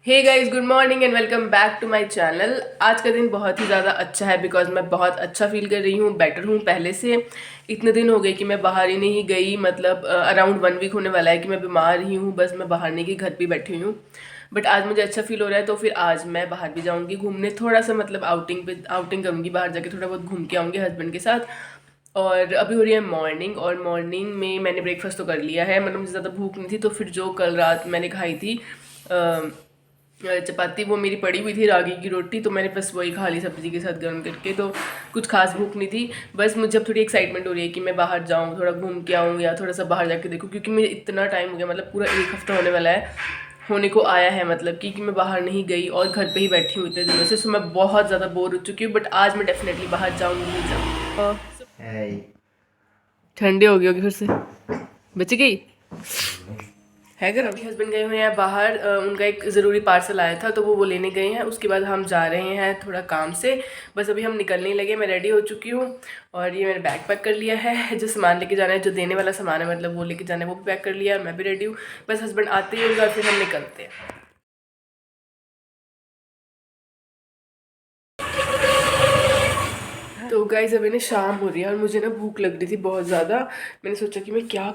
Hey guys, good morning and welcome back to my channel. आज का दिन बहुत ही ज़्यादा अच्छा है बिकॉज मैं बहुत अच्छा फील कर रही हूँ, बेटर हूँ पहले से। इतने दिन हो गए कि मैं बाहर ही नहीं गई, मतलब अराउंड 1 वीक होने वाला है कि मैं बीमार ही हूँ, बस मैं बाहर नहीं गई, घर पे बैठी हुई हूँ। बट आज मुझे अच्छा फील हो रहा है, तो फिर आज मैं बाहर भी जाऊँगी घूमने, थोड़ा सा मतलब आउटिंग करूँगी, बाहर जाके थोड़ा बहुत घूम के आऊँगी हस्बैंड के साथ। और अभी हो रही है मॉर्निंग, और मॉर्निंग में मैंने ब्रेकफास्ट तो कर लिया है, मतलब मुझे ज़्यादा भूख नहीं थी, तो फिर जो कल रात मैंने खाई थी चपाती, वो मेरी पड़ी हुई थी, रागी की रोटी, तो मैंने बस वही खा ली सब्जी के साथ गर्म करके। तो कुछ खास भूख नहीं थी। बस मुझे अब थोड़ी एक्साइटमेंट हो रही है कि मैं बाहर जाऊँ, थोड़ा घूम के आऊँ या थोड़ा सा बाहर जाके देखूँ, क्योंकि मुझे इतना टाइम हो गया, मतलब पूरा 1 हफ्ता होने वाला है, होने को आया है, मतलब कि मैं बाहर नहीं गई और घर पे ही बैठी हूँ इतने दिनों से। सो मैं बहुत ज़्यादा बोर हो चुकी हूँ, बट आज मैं डेफिनेटली बाहर जाऊँगी ही जाऊँगी। ठंडी हो गई होगी फिर से, बच गई है घर। अभी हस्बैंड गए हुए हैं बाहर, उनका एक ज़रूरी पार्सल आया था, तो वो लेने गए हैं। उसके बाद हम जा रहे हैं थोड़ा काम से, बस अभी हम निकलने ही लगे। मैं रेडी हो चुकी हूँ और ये मैंने बैग पैक कर लिया है। जो सामान लेके जाना है, जो देने वाला सामान है, मतलब वो लेके जाना है, वो भी पैक कर लिया, और मैं भी रेडी हूँ। बस हस्बैंड आते ही होंगे और फिर हम निकलते हैं। तो गाइस, अभी ना शाम हो रही है और मुझे ना भूख लग रही थी बहुत ज़्यादा। मैंने सोचा कि मैं क्या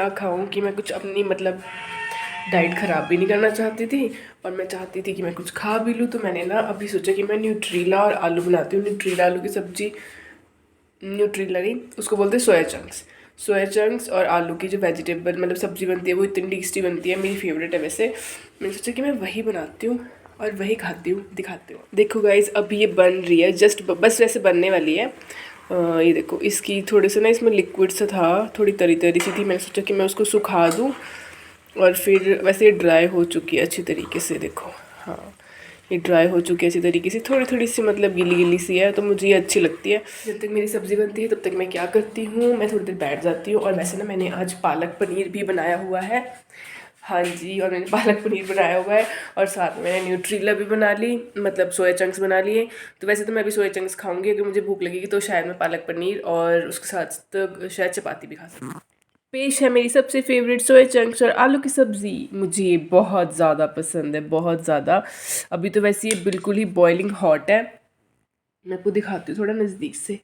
खाऊं कि मैं कुछ अपनी मतलब डाइट ख़राब भी नहीं करना चाहती थी, और मैं चाहती थी कि मैं कुछ खा भी लूँ। तो मैंने ना अभी सोचा कि मैं न्यूट्रीला और आलू बनाती हूँ। न्यूट्रीला आलू की सब्ज़ी, न्यूट्रीला नहीं, उसको बोलते हैं सोया चंक्स। सोया चंक्स और आलू की जो वेजिटेबल मतलब सब्ज़ी बनती है, वो इतनी टेस्टी बनती है, मेरी फेवरेट है वैसे। मैंने सोचा कि मैं वही बनाती हूँ और वही खाती हूँ, दिखाती हूँ। देखो गाइस, अभी ये बन रही है, जस्ट बस वैसे बनने वाली है। ये देखो, इसकी थोड़े से ना इसमें लिक्विड सा था, थोड़ी तरी तरी सी थी। मैंने सोचा कि मैं उसको सुखा दूँ, और फिर वैसे ये ड्राई हो चुकी है अच्छी तरीके से, देखो। हाँ, ये ड्राई हो चुकी है अच्छी तरीके से, थोड़ी थोड़ी सी मतलब गीली गीली सी है, तो मुझे ये अच्छी लगती है। जब तक मेरी सब्ज़ी बनती है तब तक मैं क्या करती हूँ, मैं थोड़ी देर बैठ जाती हूँ। और वैसे ना मैंने आज पालक पनीर भी बनाया हुआ है। हाँ जी, और मैंने पालक पनीर बनाया हुआ है, और साथ में मैंने न्यूट्रीला भी बना ली, मतलब सोया चंक्स बना लिए। तो वैसे तो मैं भी सोया चंक्स खाऊंगी, अगर मुझे भूख लगेगी तो शायद मैं पालक पनीर और उसके साथ तो शायद चपाती भी खा सकती हूँ। पेश है मेरी सबसे फेवरेट सोया चंक्स और आलू की सब्ज़ी। मुझे ये बहुत ज़्यादा पसंद है, बहुत ज़्यादा। अभी तो वैसे ये बिल्कुल ही बॉइलिंग हॉट है। मैं आपको दिखाती हूँ थोड़ा नज़दीक से।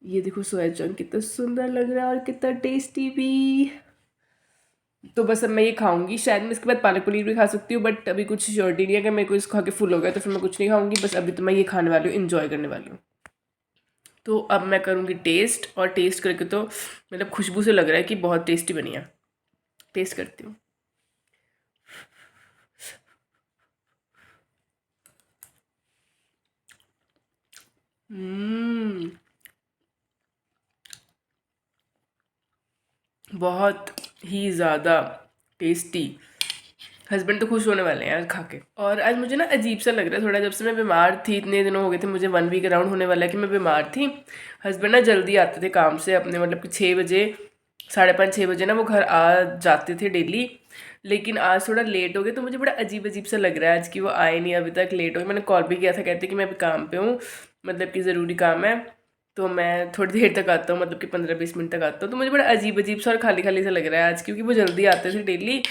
ये देखो सोया चंक कितना सुंदर लग रहा है और कितना टेस्टी भी। तो बस अब मैं ये खाऊंगी, शायद मैं इसके बाद पालक पनीर भी खा सकती हूँ, बट अभी कुछ श्योरिटी नहीं है। अगर मेरे को इसको खा के फुल हो गया तो फिर मैं कुछ नहीं खाऊंगी। बस अभी तो मैं ये खाने वाली हूँ, इन्जॉय करने वाली हूँ। तो अब मैं करूँगी टेस्ट, और टेस्ट करके तो मतलब खुशबू से लग रहा है कि बहुत टेस्टी बनी है। टेस्ट करती हूँ। बहुत ही ज़्यादा टेस्टी। हस्बैंड तो खुश होने वाले हैं आज खा के। और आज मुझे ना अजीब सा लग रहा है थोड़ा, जब से मैं बीमार थी, इतने दिनों हो गए थे, मुझे 1 वीक अराउंड होने वाला है कि मैं बीमार थी। हस्बैंड ना जल्दी आते थे काम से अपने, मतलब कि 6 बजे, 5:30-6 बजे ना वो घर आ जाते थे डेली। लेकिन आज थोड़ा लेट हो गए, तो मुझे बड़ा अजीब अजीब सा लग रहा है आज कि वो आए नहीं, अभी तक लेट हो गए। मैंने कॉल भी किया था, कहते कि मैं अभी काम पे हूँ, मतलब कि ज़रूरी काम है, तो मैं थोड़ी देर तक आता हूँ, मतलब कि 15-20 मिनट तक आता हूँ। तो मुझे बड़ा अजीब अजीब सा और खाली खाली सा लग रहा है आज, क्योंकि वो जल्दी आते थे डेली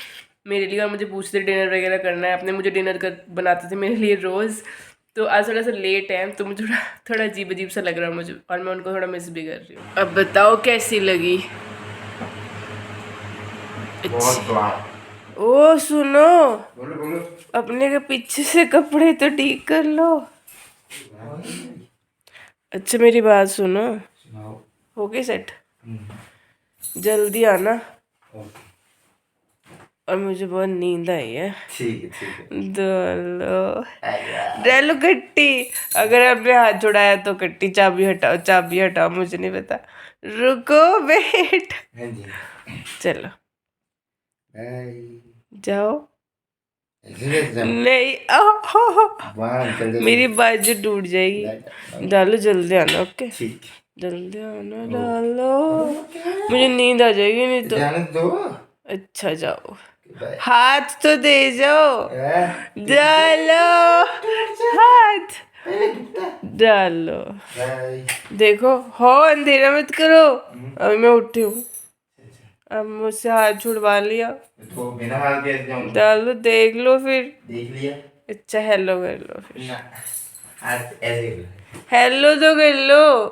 मेरे लिए, और मुझे पूछते डिनर वगैरह करना है, अपने मुझे डिनर कर बनाते थे मेरे लिए रोज़। तो आज थोड़ा सा लेट है, तो मुझे थोड़ा थोड़ा अजीब अजीब सा लग रहा है मुझे, और मैं उनको थोड़ा मिस भी कर रही हूँ। अब बताओ कैसी लगी। ओ सुनो, अपने के पीछे से कपड़े तो ठीक कर लो। अच्छा मेरी बात सुनो, हो गई सेट, जल्दी आना, और मुझे बहुत नींद आई है। ठीक है। डालो डालो कट्टी, अगर आपने हाथ छुड़ाया तो कट्टी, चाबी हटाओ, चाबी हटाओ, मुझे नहीं पता, रुको वेट, चलो जाओ। नहीं, मेरी बाजू टूट जाएगी। डालो जल्दी आना, ओके जल्दी आना, डालो, मुझे नींद आ जाएगी नहीं तो। अच्छा जाओ, हाथ तो दे जाओ, डालो हाथ, डालो। देखो हो, अंधेरा मत करो, अभी मैं उठी हूँ, अब मुझसे हाथ छुड़वा लिया। तो बिना हाथ कैसे जाऊंगा? डालो, देख लो फिर। देख लिया। अच्छा हेलो कर लो फिर। ना, हाथ ऐसे कर। हेलो तो कर लो।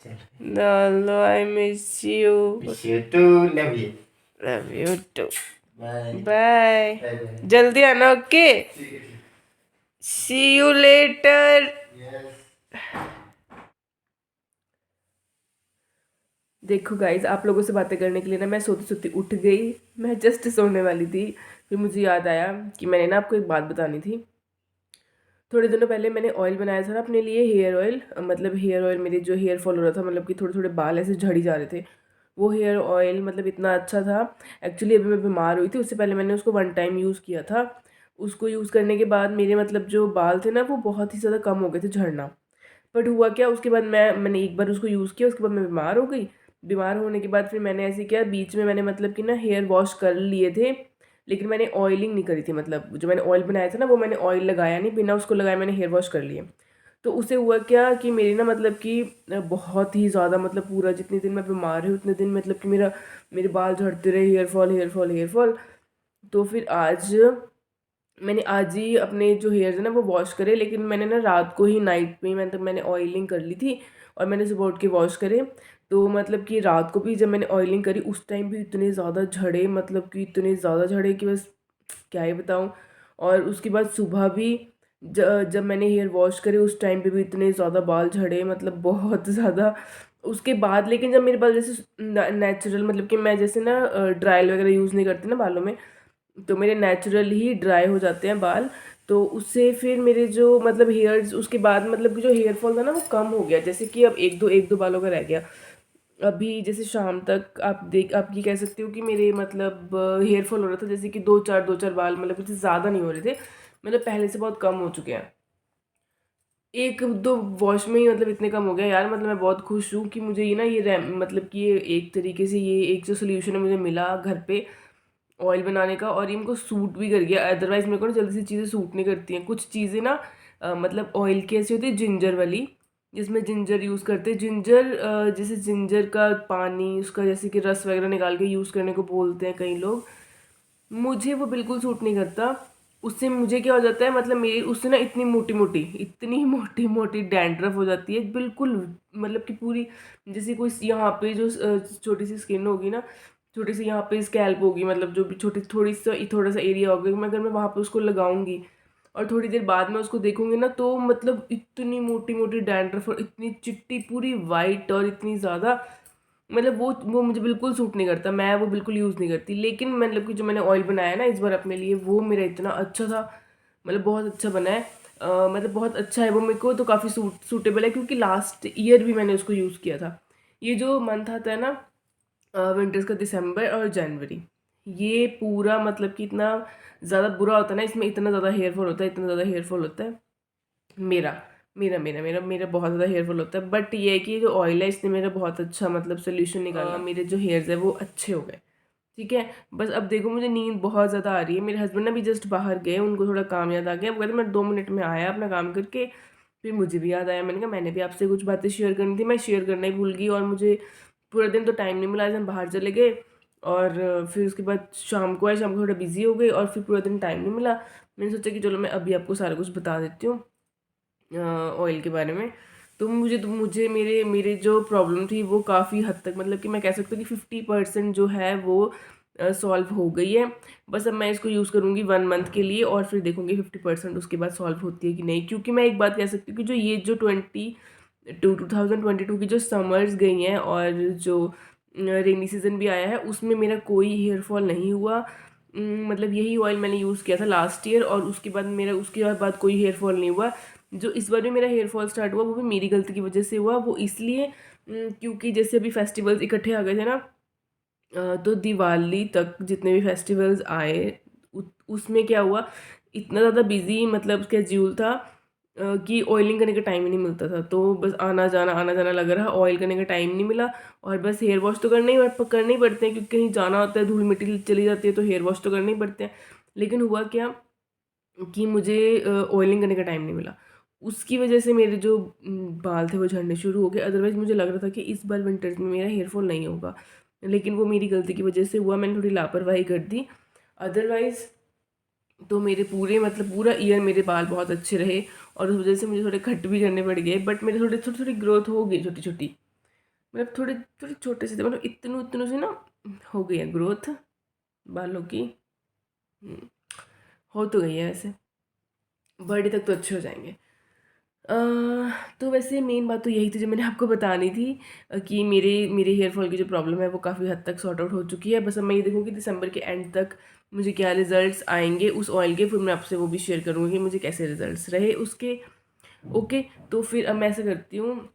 चल। डालो, I miss you. Miss you too, love you. Love you too. Bye bye. Bye bye. जल्दी आना, okay. See you later. Yes. देखो गाइज, आप लोगों से बातें करने के लिए ना मैं सोती सोती उठ गई। मैं जस्ट सोने वाली थी, फिर मुझे याद आया कि मैंने ना आपको एक बात बतानी थी। थोड़े दिनों पहले मैंने ऑयल बनाया था ना अपने लिए, हेयर ऑयल। मतलब हेयर ऑयल, मेरे जो हेयर फॉल हो रहा था, मतलब कि थोड़े थोड़े बाल ऐसे झड़ी जा रहे थे, वो हेयर ऑयल मतलब इतना अच्छा था। एक्चुअली अभी मैं बीमार हुई थी, उससे पहले मैंने उसको 1 टाइम यूज़ किया था। उसको यूज़ करने के बाद मेरे मतलब जो बाल थे ना वो बहुत ही ज़्यादा कम हो गए थे झड़ना। बट हुआ क्या, उसके बाद मैंने एक बार उसको यूज़ किया, उसके बाद मैं बीमार हो गई। बीमार होने के बाद फिर मैंने ऐसे किया, बीच में मैंने मतलब कि ना हेयर वॉश कर लिए थे, लेकिन मैंने ऑयलिंग नहीं करी थी। मतलब जो मैंने ऑयल बनाया था ना वो मैंने ऑयल लगाया नहीं, बिना उसको लगाए मैंने हेयर वॉश कर लिए। तो उससे हुआ क्या कि मेरी ना मतलब कि बहुत ही ज़्यादा मतलब पूरा जितने दिन मैं बीमार हुई उतने दिन मतलब कि मेरे बाल झड़ते रहे, hair fall hair fall hair fall. तो फिर मैंने आज ही अपने जो हेयर्स है ना वो वॉश करे, लेकिन मैंने ना रात को ही, नाइट में ही मतलब मैंने ऑयलिंग कर ली थी और मैंने सुबह उठ के वॉश करे। तो मतलब कि रात को भी जब मैंने ऑयलिंग करी उस टाइम भी इतने ज़्यादा झड़े, मतलब कि इतने ज़्यादा झड़े कि बस क्या ही बताऊँ। और उसके बाद सुबह भी जब मैंने हेयर वॉश करे उस टाइम पे भी इतने ज़्यादा बाल झड़े, मतलब बहुत ज़्यादा। उसके बाद लेकिन जब मेरे बाल जैसे नेचुरल, मतलब कि मैं जैसे ना ड्रायल वगैरह यूज़ नहीं करती ना बालों में, तो मेरे नेचुरल ही ड्राई हो जाते हैं बाल। तो उससे फिर मेरे जो मतलब हेयर्स उसके बाद मतलब कि जो हेयर फॉल था ना वो कम हो गया, जैसे कि अब एक दो बालों का रह गया। अभी जैसे शाम तक आप ये कह सकते हो कि मेरे मतलब हेयर फॉल हो रहा था, जैसे कि दो चार बाल, मतलब कुछ ज़्यादा नहीं हो रहे थे, मतलब पहले से बहुत कम हो चुके हैं। एक दो वॉश में ही मतलब इतने कम हो गया यार। मतलब मैं बहुत खुश हूँ कि मुझे ये ना मतलब कि ये एक तरीके से ये एक जो सोल्यूशन है मुझे मिला घर पे ऑयल बनाने का, और ये इनको सूट भी कर गया। अदरवाइज मेरे को ना जल्दी से चीज़ें सूट नहीं करती हैं कुछ चीज़ें ना। मतलब ऑयल की ऐसी होती है जिंजर वाली, जिसमें जिंजर यूज़ करते हैं। जिंजर जैसे जिंजर का पानी, उसका जैसे कि रस वगैरह निकाल के यूज़ करने को बोलते हैं कई लोग। मुझे वो बिल्कुल सूट नहीं करता। उससे मुझे क्या हो जाता है, मतलब मेरी उससे ना इतनी मोटी मोटी डैंड्रफ हो जाती है बिल्कुल। मतलब कि पूरी जैसे कोई यहाँ पे जो छोटी सी स्किन होगी ना, छोटी सी यहाँ पे स्कैल्प होगी, मतलब जो भी छोटी थोड़ा सा एरिया होगा, मैं अगर मैं वहाँ पे उसको लगाऊंगी और थोड़ी देर बाद में उसको देखूंगी ना, तो मतलब इतनी मोटी मोटी डैंड्रफ और इतनी चिट्टी पूरी वाइट और इतनी ज़्यादा, मतलब वो मुझे बिल्कुल सूट नहीं करता। मैं वो बिल्कुल यूज़ नहीं करती। लेकिन मतलब कि जो मैंने ऑयल बनाया ना इस बार अपने लिए, वो मेरा इतना अच्छा था, मतलब बहुत अच्छा बना है। मतलब बहुत अच्छा है वो, मेरे को तो काफ़ी सूटेबल है, क्योंकि लास्ट ईयर भी मैंने उसको यूज़ किया था। ये जो मंथ आता है ना विंटर्स का, दिसंबर और जनवरी, ये पूरा मतलब कि इतना ज़्यादा बुरा होता है ना, इसमें इतना ज़्यादा हेयर फॉल होता है, इतना ज़्यादा हेयर फॉल होता है। मेरा मेरा बहुत ज़्यादा हेयर फॉल होता है। बट ये है कि जो ऑयल है इसने मेरा बहुत अच्छा मतलब सोल्यूशन निकाला, मेरे जो हेयर्स है वो अच्छे हो गए। ठीक है। बस अब देखो मुझे नींद बहुत ज़्यादा आ रही है। मेरे हस्बैंड ना भी जस्ट बाहर गए, उनको थोड़ा काम याद आ गया, वो कहते मैं 2 मिनट में आया अपना काम करके। फिर मुझे भी याद आया, मैंने कहा मैंने भी आपसे कुछ बातें शेयर करनी थी, मैं शेयर करना ही भूल गई, और मुझे पूरा दिन तो टाइम नहीं मिला, आज हम बाहर चले गए। और फिर उसके बाद शाम को थोड़ा बिजी हो गई और फिर पूरा दिन टाइम नहीं मिला। मैंने सोचा कि चलो मैं अभी आपको सारा कुछ बता देती हूँ ऑयल के बारे में। तो मुझे मेरे मेरे जो प्रॉब्लम थी वो काफ़ी हद तक, मतलब कि मैं कह सकती हूँ कि 50% जो है वो सॉल्व हो गई है। बस अब मैं इसको यूज़ करूँगी 1 मंथ के लिए, और फिर देखूँगी 50% उसके बाद सॉल्व होती है कि नहीं। क्योंकि मैं एक बात कह सकती हूँ कि जो ये जो 2022 की जो समर्स गई हैं और जो रेनी सीज़न भी आया है, उसमें मेरा कोई हेयर फॉल नहीं हुआ। मतलब यही ऑयल मैंने यूज़ किया था लास्ट ईयर, और उसके बाद मेरा उसके बाद कोई हेयर फॉल नहीं हुआ। जो इस बार भी मेरा हेयर फॉल स्टार्ट हुआ वो भी मेरी गलती की वजह से हुआ। वो इसलिए क्योंकि जैसे अभी फेस्टिवल्स इकट्ठे आ गए थे ना, तो दिवाली तक जितने भी फेस्टिवल्स आए उसमें क्या हुआ, इतना ज़्यादा बिजी मतलब स्केड्यूल था कि ऑयलिंग करने का टाइम ही नहीं मिलता था। तो बस आना जाना लगा रहा, ऑयल करने का टाइम नहीं मिला। और बस हेयर वॉश तो करने ही पड़ते हैं, क्योंकि कहीं जाना होता है, धूल मिट्टी चली जाती है, तो हेयर वॉश तो करने ही पड़ते हैं। लेकिन हुआ क्या कि मुझे ऑयलिंग करने का टाइम नहीं मिला। उसकी वजह से मेरे जो बाल थे वो झड़ने शुरू हो गए। अदरवाइज़ मुझे लग रहा था कि इस बार विंटर्स में मेरा हेयर फॉल नहीं होगा। लेकिन वो मेरी गलती की वजह से हुआ, मैंने थोड़ी लापरवाही कर दी। अदरवाइज़ तो मेरे पूरे मतलब पूरा ईयर मेरे बाल बहुत अच्छे रहे, और उस वजह से मुझे थोड़े कट भी करने पड़ गए, बट मेरे थोड़ी थोड़ी थोड़ी ग्रोथ हो गई, छोटी छोटी, मतलब थोड़े थोड़े छोटे से थे, मतलब इतनों इतनों से ना हो गई है ग्रोथ बालों की। हम्म, हो तो गई है वैसे, बर्थडे तक तो अच्छे हो जाएंगे। अ, तो वैसे मेन बात तो यही थी जो मैंने आपको बतानी थी, कि मेरे मेरे हेयर फॉल की जो प्रॉब्लम है वो काफ़ी हद तक सॉर्ट आउट हो चुकी है। बस अब मैं ये देखूँगी दिसंबर के एंड तक मुझे क्या रिजल्ट्स आएंगे उस ऑयल के, फिर मैं आपसे वो भी शेयर करूँगी कि मुझे कैसे रिजल्ट्स रहे उसके। ओके, तो फिर अब मैं ऐसा करती हूँ,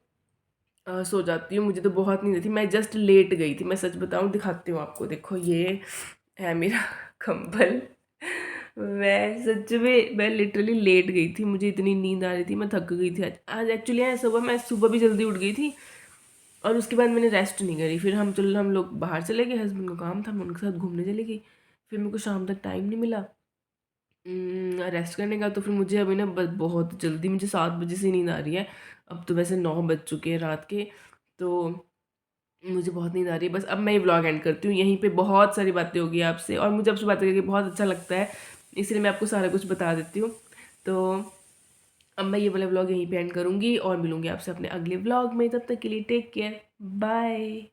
सो जाती हूँ, मुझे तो बहुत नींद थी, मैं जस्ट लेट गई थी, मैं सच बताऊँ, दिखाती हूँ आपको, देखो ये है मेरा कंबल। मैं सच में मैं लिटरली लेट गई थी, मुझे इतनी नींद आ रही थी, मैं थक गई थी आज। आज एक्चुअली ऐसा हुआ, मैं सुबह भी जल्दी उठ गई थी, और उसके बाद मैंने रेस्ट नहीं करी। फिर हम लोग बाहर चले गए, हस्बैंड को काम था, मैं उनके साथ घूमने चली गई। फिर मेरे को शाम तक टाइम नहीं मिला रेस्ट करने का, तो फिर मुझे अभी ना बहुत जल्दी, मुझे 7 बजे से नींद आ रही है। अब तो वैसे 9 बज चुके हैं रात के, तो मुझे बहुत नींद आ रही है। बस अब मैं ये व्लॉग एंड करती हूँ यहीं पे, बहुत सारी बातें होगी आपसे, और मुझे आपसे बातें करके बहुत अच्छा लगता है, इसलिए मैं आपको सारा कुछ बता देती हूँ। तो अब मैं ये वाला व्लॉग यहीं पे एंड करूँगी, और मिलूँगी आपसे अपने अगले व्लॉग में। तब तक के लिए टेक केयर, बाय।